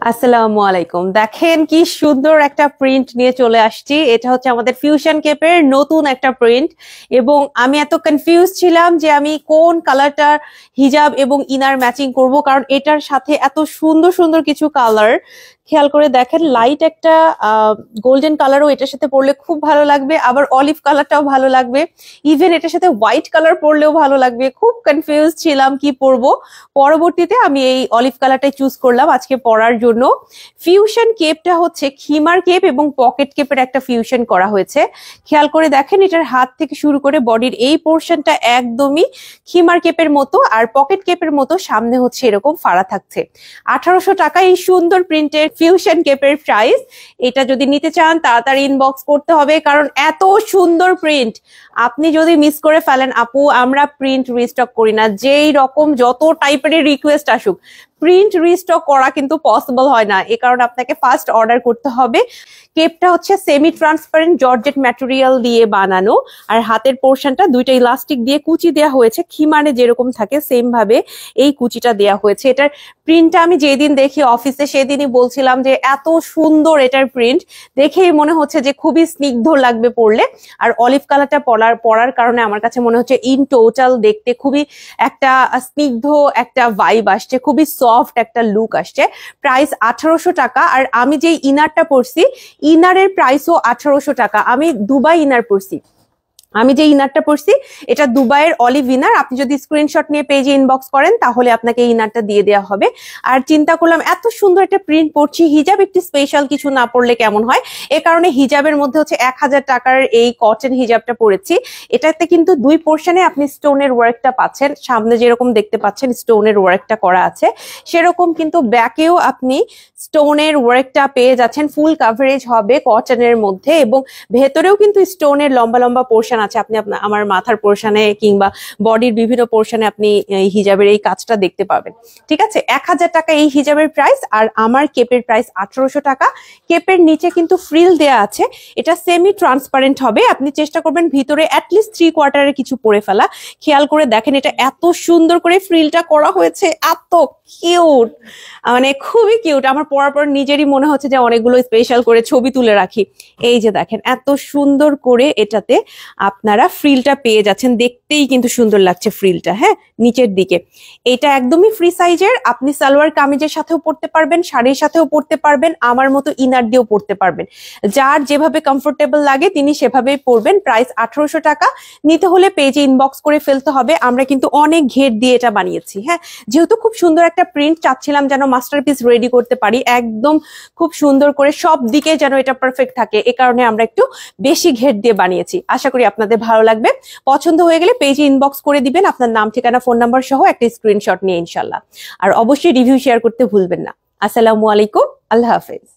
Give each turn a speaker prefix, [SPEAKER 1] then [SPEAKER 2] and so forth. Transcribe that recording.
[SPEAKER 1] আসসালামু আলাইকুম। দেখেন কি সুন্দর একটা প্রিন্ট নিয়ে চলে আসছি। এটা হচ্ছে আমাদের ফিউশন কেপের নতুন একটা প্রিন্ট, এবং আমি এত কনফিউজ ছিলাম যে আমি কোন কালারটার হিজাব এবং ইনার ম্যাচিং করব, কারণ এটার সাথে এত সুন্দর সুন্দর কিছু কালার। খেয়াল করে দেখেন, লাইট একটা গোল্ডেন কালারও এটার সাথে পরলে খুব ভালো লাগবে, আবার অলিভ কালারটাও ভালো লাগবে, ইভেন এটার সাথে হোয়াইট কালার পরলেও ভালো লাগবে। খুব কনফিউজ ছিলাম কি পরবো। পরবর্তীতে আমি এই অলিভ কালারটাই চুজ করলাম আজকে পরার জন্য। ফিউশন কেপটা হচ্ছে খিমার কেপ এবং পকেট কেপের একটা ফিউশন করা হয়েছে। খেয়াল করে দেখেন, এটার হাত থেকে শুরু করে বডির এই পোর্শনটা একদমই খিমার কেপের মতো, আর পকেট কেপের মতো সামনে হচ্ছে এরকম ফাড়া থাকছে। 1800 টাকা এই সুন্দর প্রিন্টের ফিউশন কেপের প্রাইস। এটা যদি নিতে চান তাড়াতাড়ি ইনবক্স করতে হবে, কারণ এত সুন্দর প্রিন্ট আপনি যদি মিস করে ফেলেন, আপু আমরা প্রিন্ট রিস্টক করি না। যেই রকম যত টাইপের রিকোয়েস্ট আসুক, প্রিন্ট রিস্টক করা কিন্তু পসিবল হয় না। এ কারণে আপনাকে ফার্স্ট অর্ডার করতে হবে। কেপটা হচ্ছে সেমি ট্রান্সপারেন্ট জর্জেট ম্যাটেরিয়াল দিয়ে বানানো, আর হাতের পোর্শনটা দুইটা ইলাস্টিক দিয়ে কুচি দেওয়া হয়েছে। খিমানে যেরকম থাকে সেম ভাবে এই কুচিটা দেওয়া হয়েছে। এটার প্রিন্টটা আমি যেদিন দেখি অফিসে সেদিনই বলছিলাম যে এত সুন্দর এটার প্রিন্ট, দেখেই মনে হচ্ছে যে খুবই স্নিগ্ধ লাগবে পরলে। আর অলিভ কালারটা পরার কারণে আমার কাছে মনে হচ্ছে ইন টোটাল দেখতে খুবই একটা স্নিগ্ধ একটা ভাইব আসছে, খুবই সফট একটা লুক আসছে। প্রাইস 1800 টাকা। আর আমি যে ইনারটা পরছি, ইনারের প্রাইসও 1800 টাকা। আমি দুবাই ইনার পরছি। আমি যে ইনারটা পরছি এটা দুবাইয়ের অলিভ ইনার। আপনি যদি স্ক্রিনশট নিয়ে পেজে ইনবক্স করেন তাহলে আপনাকে এই ইনারটা দিয়ে দেওয়া হবে। আর চিন্তা করলাম এত সুন্দর একটা প্রিন্ট পরছি, হিজাব একটু স্পেশাল কিছু না পরলে কেমন হয়। এ কারণে হিজাবের মধ্যে হচ্ছে 1000 টাকার এই কটন হিজাবটা পরেছি। এটাতে কিন্তু দুই পোর্শনে আপনি স্টোনের ওয়ার্কটা পাচ্ছেন। সামনে যেরকম দেখতে পাচ্ছেন স্টোনের ওয়ার্কটা করা আছে, সেরকম কিন্তু ব্যাকেও আপনি স্টোনের ওয়ার্কটা পেয়ে যাচ্ছেন। ফুল কাভারেজ হবে কটনের মধ্যে, এবং ভেতরেও কিন্তু স্টোনের লম্বা লম্বা পোর্শন আছে। আপনি আমার মাথার পোর্শনে কিংবা বডির বিভিন্ন পোর্শনে আপনি হিজাবের এই কাজটা দেখতে পাবেন। ঠিক আছে, 1000 টাকা এই হিজাবের প্রাইস, আর আমার কেপের প্রাইস 1800 টাকা। কেপের নিচে কিন্তু ফ্রিল দেয়া আছে, এটা সেমি ট্রান্সপারেন্ট হবে। আপনি চেষ্টা করবেন ভিতরে অ্যাটলিস্ট 3/4 কিছু পরে ফেলা। খেয়াল করে দেখেন, এটা এত সুন্দর করে ফ্রিলটা করা হয়েছে, এত কিউট, মানে খুবই কিউট। আমার পরার পর নিজেরই মনে হচ্ছে যে অনেকগুলো স্পেশাল করে ছবি তুলে রাখি। এই যে দেখেন, এত সুন্দর করে এটাতে আপনারা ফ্রিলটা পেয়ে যাচ্ছেন। দেখতেই কিন্তু সুন্দর লাগছে ফ্রিলটা। হ্যাঁ, নিচের দিকে এটা একদমই ফ্রি সাইজের। আপনি সালোয়ার কামিজের সাথেও পরতে পারবেন, শাড়ির সাথেও পরতে পারবেন, আমার মতো ইনার দিয়েও পরতে পারবেন। যার যেভাবে কমফোর্টেবল লাগে তিনি সেভাবেই পরবেন। প্রাইস 1800 টাকা। নিতে হলে পেজে ইনবক্স করে ফেলতে হবে। আমরা কিন্তু অনেক ঘের দিয়ে এটা বানিয়েছি। হ্যাঁ, যেহেতু খুব সুন্দর একটা প্রিন্ট, চাচ্ছিলাম যেন মাস্টারপিস রেডি করতে পারি একদম খুব সুন্দর করে, সব দিকে যেন এটা পারফেক্ট থাকে। এ কারণে আমরা একটু বেশি ঘের দিয়ে বানিয়েছি। আশা করি আপনাদের ভালো লাগবে। পছন্দ হয়ে গেলে পেজে ইনবক্স করে দিবেন আপনার নাম, ঠিকানা, ফোন নাম্বার সহ একটা স্ক্রিনশট নিয়ে ইনশাল্লাহ। আর অবশ্যই রিভিউ শেয়ার করতে ভুলবেন না। আসসালামু আলাইকুম, আল্লাহ হাফেজ।